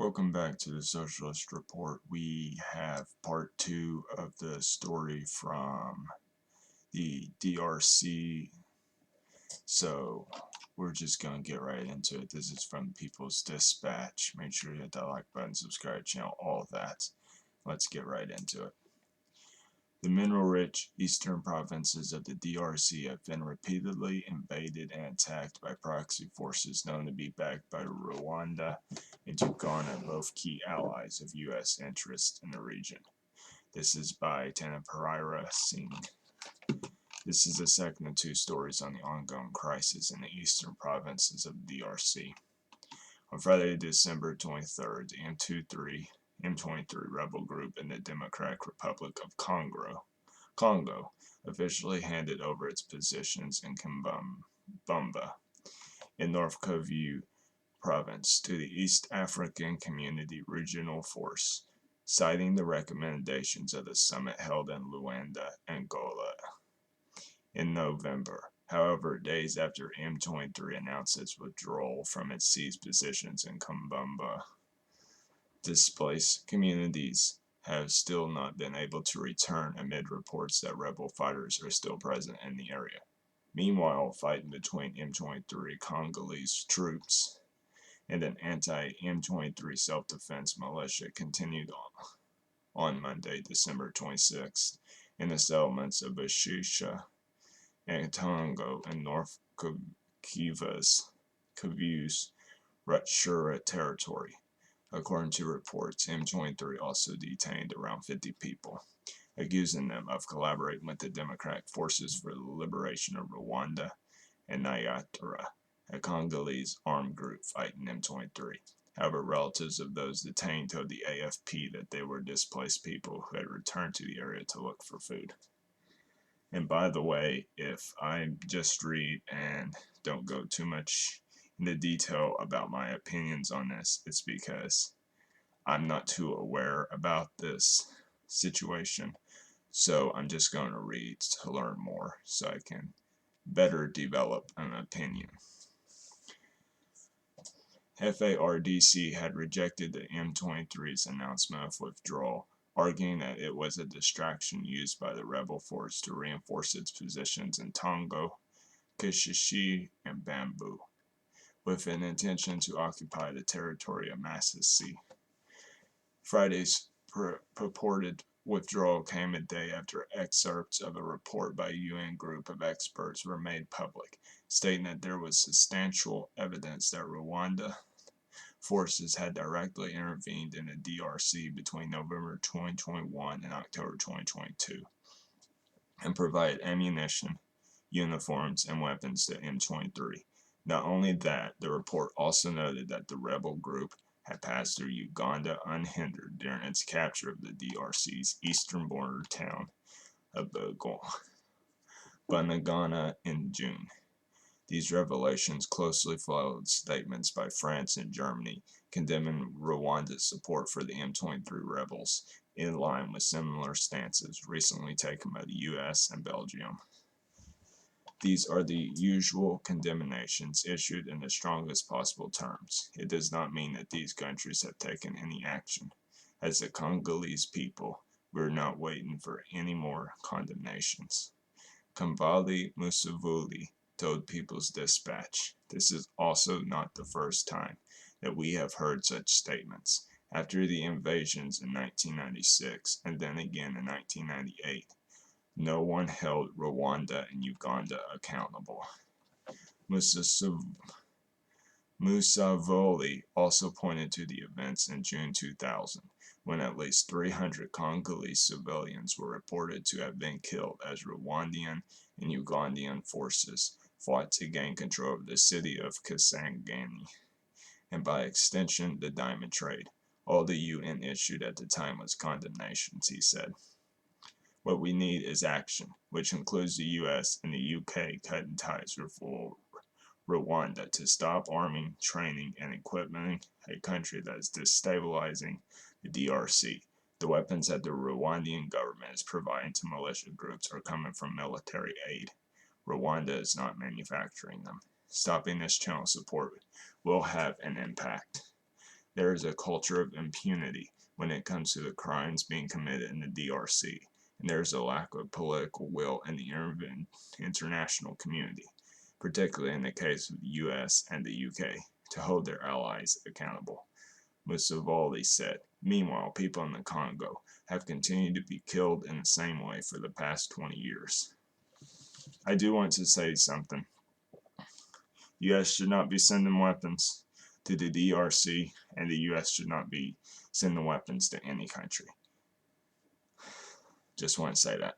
Welcome back to the Socialist Report. We have part 2 of the story from the DRC. So we're just going to get right into it. This is from People's Dispatch. Make sure you hit that like button, subscribe channel, all of that. Let's get right into it. The mineral-rich eastern provinces of the DRC have been repeatedly invaded and attacked by proxy forces known to be backed by Rwanda and Uganda, both key allies of U.S. interests in the region. This is by Tanaparaira Singh. This is the second of two stories on the ongoing crisis in the eastern provinces of the DRC. On Friday, December 23rd, the M23 rebel group in the Democratic Republic of Congo officially handed over its positions in Kimbumba in North Kivu province to the East African Community Regional Force, citing the recommendations of the summit held in Luanda, Angola in November. However, days after M23 announced its withdrawal from its seized positions in Kimbumba, displaced communities have still not been able to return amid reports that rebel fighters are still present in the area. Meanwhile, fighting between M23 Congolese troops and an anti-M23 self-defense militia continued on Monday, December 26th, in the settlements of Bashisha and Tongo in North Kivu's Rutshura territory. According to reports, M23 also detained around 50 people, accusing them of collaborating with the Democratic Forces for the Liberation of Rwanda and Nyatura, a Congolese armed group fighting M23. However, relatives of those detained told the AFP that they were displaced people who had returned to the area to look for food. And by the way, if I just read and don't go too much into detail about my opinions on this, it's because I'm not too aware about this situation. So I'm just going to read to learn more so I can better develop an opinion. FARDC had rejected the M23's announcement of withdrawal, arguing that it was a distraction used by the rebel force to reinforce its positions in Tongo, Kishishi, and Bamboo, with an intention to occupy the territory of Masisi. Friday's purported withdrawal came a day after excerpts of a report by a UN group of experts were made public, stating that there was substantial evidence that Rwanda forces had directly intervened in the DRC between November 2021 and October 2022 and provided ammunition, uniforms, and weapons to M23. Not only that, the report also noted that the rebel group had passed through Uganda unhindered during its capture of the DRC's eastern border town of Bunagana in June. These revelations closely followed statements by France and Germany condemning Rwanda's support for the M23 rebels, in line with similar stances recently taken by the US and Belgium. These are the usual condemnations issued in the strongest possible terms. It does not mean that these countries have taken any action. As the Congolese people, we're not waiting for any more condemnations. Kambale Musevuli told People's Dispatch, "This is also not the first time that we have heard such statements. After the invasions in 1996 and then again in 1998, no one held Rwanda and Uganda accountable." Musevuli also pointed to the events in June 2000, when at least 300 Congolese civilians were reported to have been killed as Rwandan and Ugandan forces fought to gain control of the city of Kisangani, and by extension, the diamond trade. All the UN issued at the time was condemnations, he said. What we need is action, which includes the US and the UK cutting ties with Rwanda to stop arming, training, and equipping a country that is destabilizing the DRC. The weapons that the Rwandan government is providing to militia groups are coming from military aid. Rwanda is not manufacturing them. Stopping this channel support will have an impact. There is a culture of impunity when it comes to the crimes being committed in the DRC, and there is a lack of political will in the international community, particularly in the case of the US and the UK, to hold their allies accountable. Mussolini said. Meanwhile, people in the Congo have continued to be killed in the same way for the past 20 years. I do want to say something. The US should not be sending weapons to the DRC, and the US should not be sending weapons to any country. Just want to say that.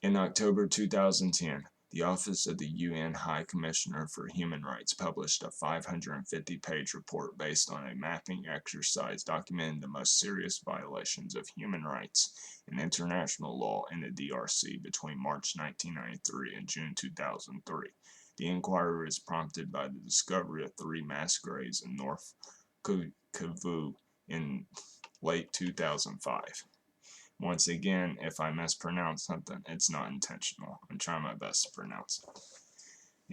In October 2010, the Office of the UN High Commissioner for Human Rights published a 550-page report based on a mapping exercise documenting the most serious violations of human rights and international law in the DRC between March 1993 and June 2003. The inquiry was prompted by the discovery of 3 mass graves in North Kivu in late 2005. Once again, if I mispronounce something, it's not intentional. I'm trying my best to pronounce it.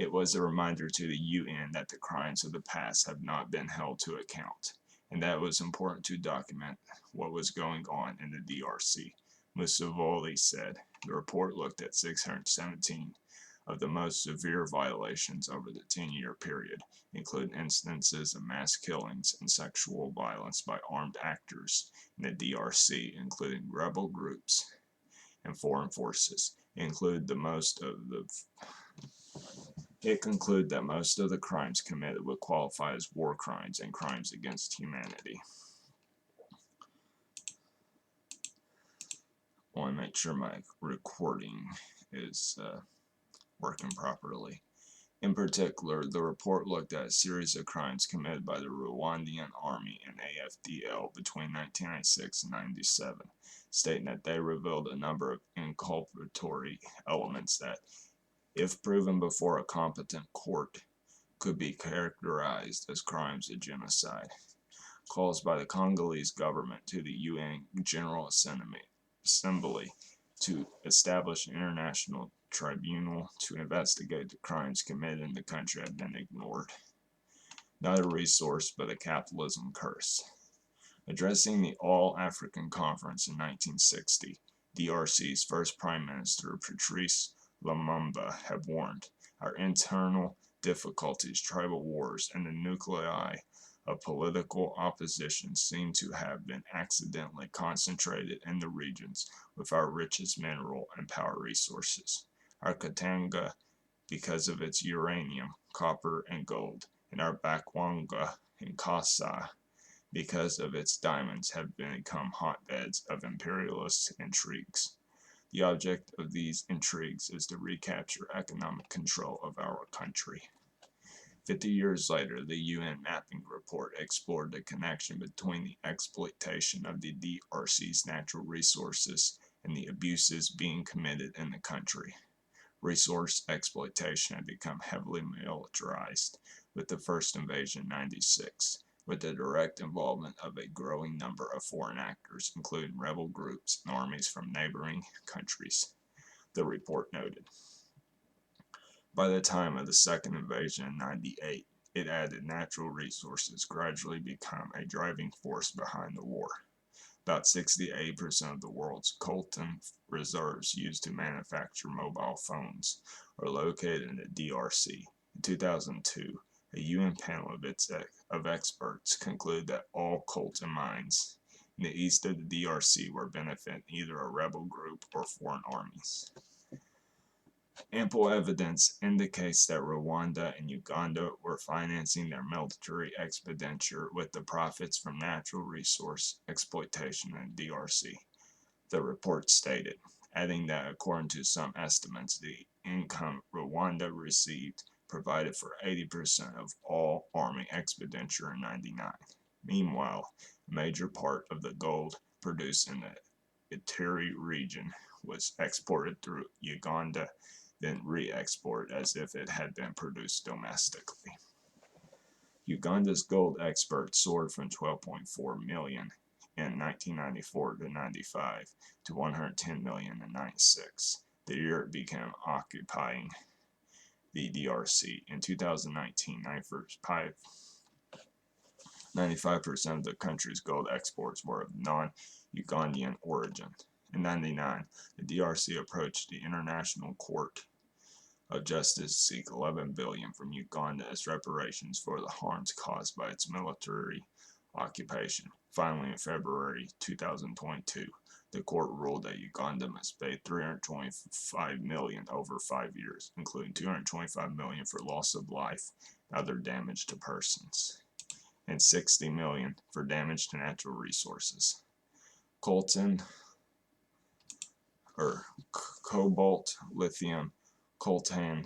It was a reminder to the UN that the crimes of the past have not been held to account, and that it was important to document what was going on in the DRC. Mussolini said. The report looked at 617 of the most severe violations over the 10-year period, including instances of mass killings and sexual violence by armed actors in the DRC, including rebel groups and foreign forces. It concluded that most of the crimes committed would qualify as war crimes and crimes against humanity. I want to make sure my recording is working properly. In particular, the report looked at a series of crimes committed by the Rwandan army and AFDL between 1996 and 1997, stating that they revealed a number of inculpatory elements that, if proven before a competent court, could be characterized as crimes of genocide. Calls by the Congolese government to the UN General Assembly to establish an international tribunal to investigate the crimes committed in the country have been ignored. Not a resource, but a capitalism curse. Addressing the All-African Conference in 1960, DRC's first Prime Minister, Patrice Lumumba, had warned, our internal difficulties, tribal wars, and the nuclei of political opposition seem to have been accidentally concentrated in the regions with our richest mineral and power resources. Our Katanga, because of its uranium, copper, and gold, and our Bakwanga and Kasa, because of its diamonds, have become hotbeds of imperialist intrigues. The object of these intrigues is to recapture economic control of our country. 50 years later, the UN mapping report explored the connection between the exploitation of the DRC's natural resources and the abuses being committed in the country. Resource exploitation had become heavily militarized with the first invasion in 1996, with the direct involvement of a growing number of foreign actors, including rebel groups and armies from neighboring countries, the report noted. By the time of the second invasion in 1998, it added natural resources gradually become a driving force behind the war. About 68% of the world's coltan reserves used to manufacture mobile phones are located in the DRC. In 2002, a UN panel of experts concluded that all coltan mines in the east of the DRC were benefiting either a rebel group or foreign armies. Ample evidence indicates that Rwanda and Uganda were financing their military expenditure with the profits from natural resource exploitation in the DRC, the report stated, adding that according to some estimates, the income Rwanda received provided for 80% of all army expenditure in 1999. Meanwhile, a major part of the gold produced in the Ituri region was exported through Uganda, then re-exported as if it had been produced domestically. Uganda's gold exports soared from 12.4 million in 1994 to 95 to 110 million in 96. The year it began occupying the DRC. In 2019, 95% of the country's gold exports were of non-Ugandan origin. In 1999, the DRC approached the International Court of Justice to seek $11 billion from Uganda as reparations for the harms caused by its military occupation. Finally, in February 2022, the court ruled that Uganda must pay $325 million over 5 years, including $225 million for loss of life and other damage to persons, and $60 million for damage to natural resources. Cobalt, lithium, coltan,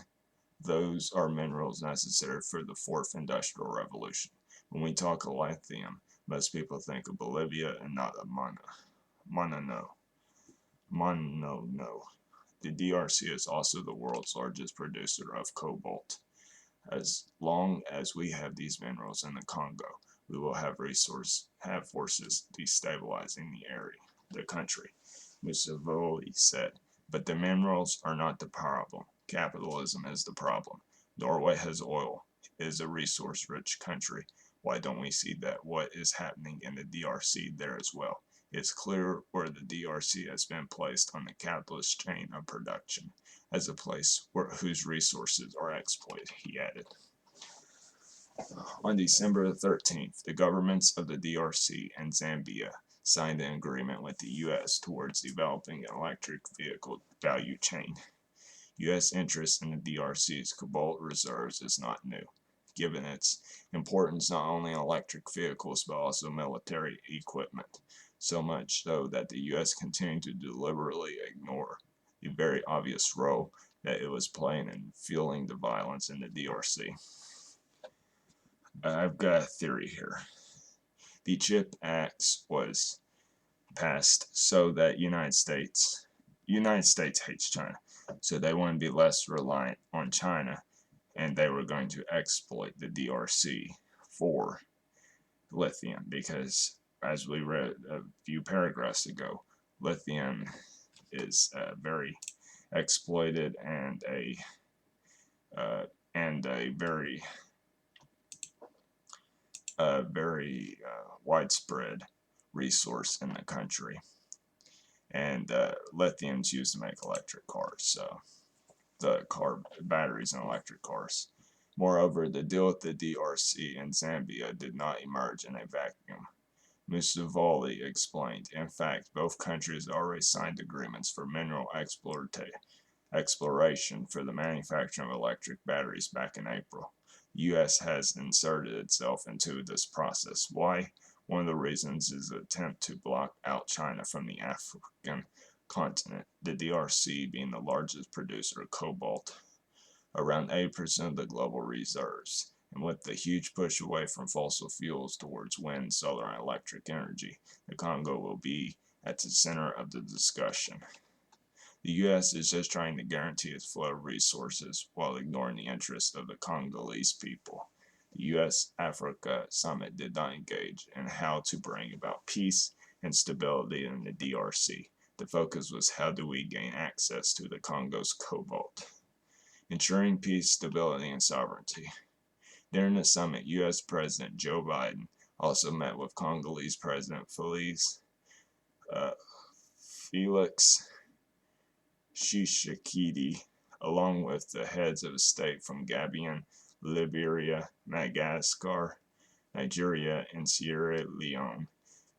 those are minerals necessary for the fourth industrial revolution. When we talk of lithium, most people think of Bolivia and not of Mono. The DRC is also the world's largest producer of cobalt. As long as we have these minerals in the Congo, we will have forces destabilizing the country, Mussolini said. But the minerals are not the problem. Capitalism is the problem. Norway has oil, is a resource-rich country. Why don't we see that what is happening in the DRC there as well? It's clear where the DRC has been placed on the capitalist chain of production, as a place whose resources are exploited, he added. On December 13th, the governments of the DRC and Zambia signed an agreement with the U.S. towards developing an electric vehicle value chain. U.S. interest in the DRC's cobalt reserves is not new, given its importance not only in electric vehicles but also military equipment, so much so that the U.S. continued to deliberately ignore the very obvious role that it was playing in fueling the violence in the DRC. I've got a theory here. The CHIP Act was passed so that United States hates China, so they want to be less reliant on China, and they were going to exploit the DRC for lithium because, as we read a few paragraphs ago, lithium is very exploited and a very widespread resource in the country. And lithium's used to make electric cars, so the batteries in electric cars. Moreover, the deal with the DRC and Zambia did not emerge in a vacuum. Mussolini explained. In fact, both countries already signed agreements for mineral exploration for the manufacturing of electric batteries back in April. The U.S. has inserted itself into this process. Why? One of the reasons is an attempt to block out China from the African continent, the DRC being the largest producer of cobalt, around 80% of the global reserves. And with the huge push away from fossil fuels towards wind, solar, and electric energy, the Congo will be at the center of the discussion. The U.S. is just trying to guarantee its flow of resources while ignoring the interests of the Congolese people. The U.S.-Africa Summit did not engage in how to bring about peace and stability in the DRC. The focus was how do we gain access to the Congo's cobalt, ensuring peace, stability, and sovereignty. During the summit, U.S. President Joe Biden also met with Congolese President Felix Tshisekedi, along with the heads of state from Gabon, Liberia, Madagascar, Nigeria, and Sierra Leone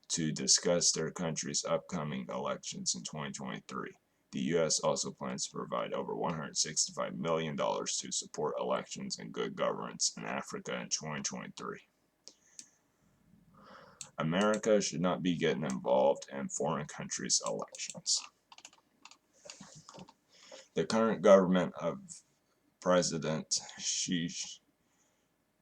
to discuss their country's upcoming elections in 2023. The U.S. also plans to provide over $165 million to support elections and good governance in Africa in 2023. America should not be getting involved in foreign countries' elections. The current government of President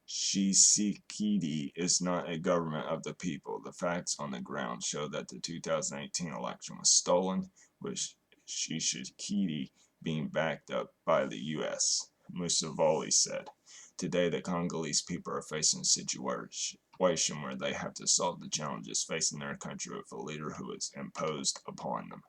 Tshisekedi is not a government of the people. The facts on the ground show that the 2018 election was stolen, with Tshisekedi being backed up by the U.S., Mussolini said. Today, the Congolese people are facing a situation where they have to solve the challenges facing their country with a leader who is imposed upon them.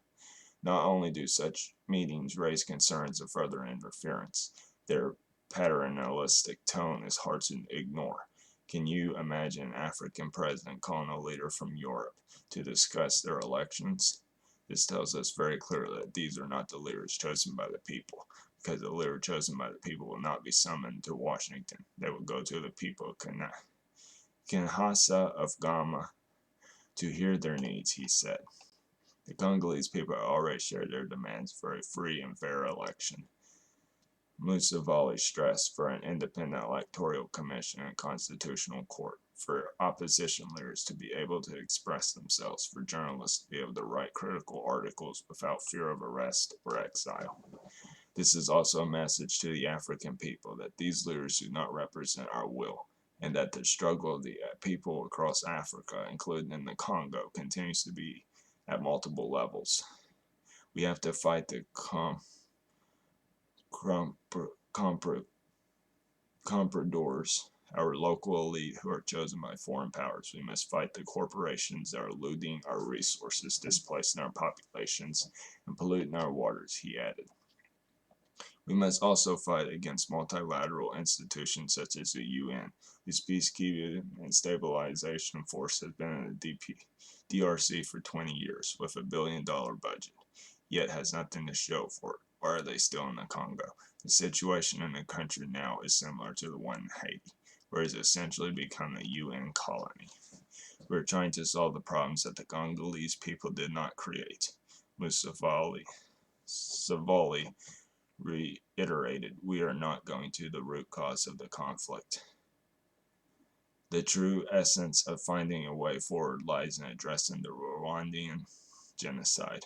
Not only do such meetings raise concerns of further interference, their paternalistic tone is hard to ignore. Can you imagine an African president calling a leader from Europe to discuss their elections? This tells us very clearly that these are not the leaders chosen by the people, because the leader chosen by the people will not be summoned to Washington. They will go to the people of Kinshasa of Gama to hear their needs, he said. The Congolese people have already shared their demands for a free and fair election. Museveni stressed for an independent electoral commission and constitutional court, for opposition leaders to be able to express themselves, for journalists to be able to write critical articles without fear of arrest or exile. This is also a message to the African people that these leaders do not represent our will, and that the struggle of the people across Africa, including in the Congo, continues to be at multiple levels. We have to fight the compradors, our local elite who are chosen by foreign powers. We must fight the corporations that are looting our resources, displacing our populations, and polluting our waters, he added. We must also fight against multilateral institutions such as the UN, whose peacekeeping and stabilization force has been in the DRC for 20 years with $1 billion budget, yet has nothing to show for it. Why are they still in the Congo? The situation in the country now is similar to the one in Haiti, where it has essentially become a UN colony. We are trying to solve the problems that the Congolese people did not create. Museveni reiterated, we are not going to the root cause of the conflict. The true essence of finding a way forward lies in addressing the Rwandan genocide.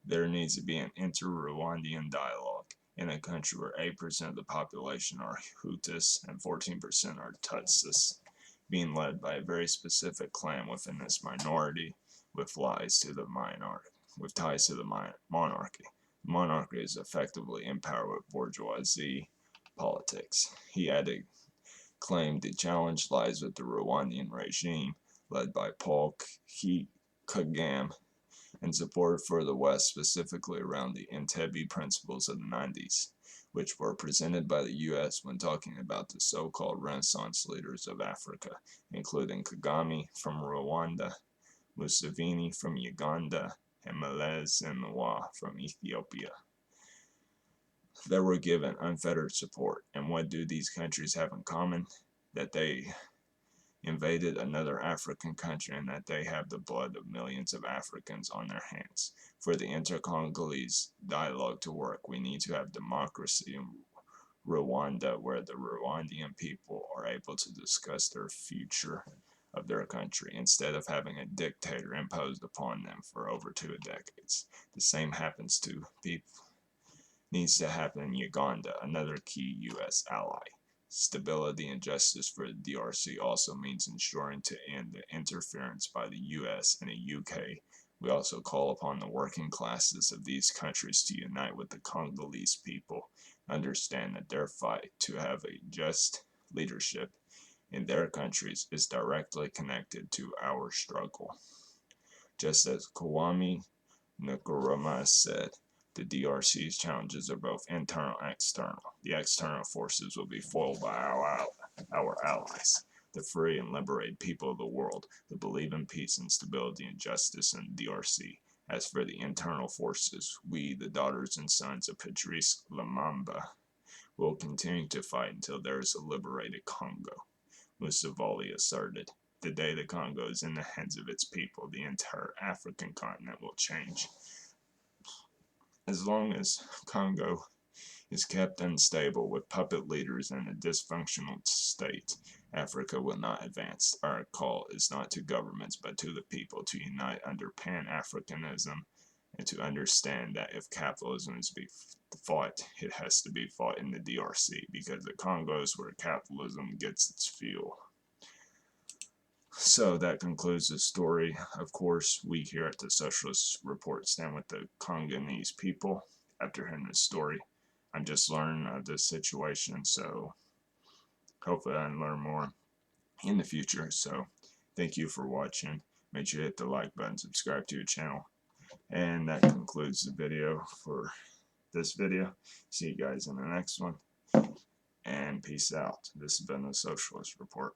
There needs to be an inter-Rwandan dialogue in a country where 8% of the population are Hutus and 14% are Tutsis, being led by a very specific clan within this minority with ties to the monarchy. The monarchy is effectively in power with bourgeoisie politics. He added, claimed the challenge lies with the Rwandan regime led by Paul Kagame and support for the West, specifically around the Entebbe principles of the 90s, which were presented by the U.S. when talking about the so-called Renaissance leaders of Africa, including Kagame from Rwanda, Museveni from Uganda, and Meles Zenawi from Ethiopia. They were given unfettered support, and what do these countries have in common? That they invaded another African country and that they have the blood of millions of Africans on their hands. For the inter-Congolese dialogue to work, we need to have democracy in Rwanda, where the Rwandan people are able to discuss their future of their country instead of having a dictator imposed upon them for over 2 decades. The same needs to happen in Uganda, another key U.S. ally. Stability and justice for the DRC also means ensuring to end the interference by the US and the UK. We also call upon the working classes of these countries to unite with the Congolese people, understand that their fight to have a just leadership in their countries is directly connected to our struggle. Just as Kwame Nkrumah said, the DRC's challenges are both internal and external. The external forces will be foiled by our allies, the free and liberated people of the world that believe in peace and stability and justice in the DRC. As for the internal forces, we, the daughters and sons of Patrice Lumumba, will continue to fight until there is a liberated Congo. Museveni asserted, the day the Congo is in the hands of its people, the entire African continent will change. As long as Congo is kept unstable with puppet leaders and a dysfunctional state, Africa will not advance. Our call is not to governments but to the people to unite under Pan-Africanism and to understand that if capitalism is to be fought, it has to be fought in the DRC because the Congo is where capitalism gets its fuel. So that concludes the story. Of course, we here at the Socialist Report stand with the Congolese people. After hearing this story, I'm just learning of this situation, so hopefully I can learn more in the future. So thank you for watching. Make sure to hit the like button, subscribe to your channel. And that concludes the video for this video. See you guys in the next one. And peace out. This has been the Socialist Report.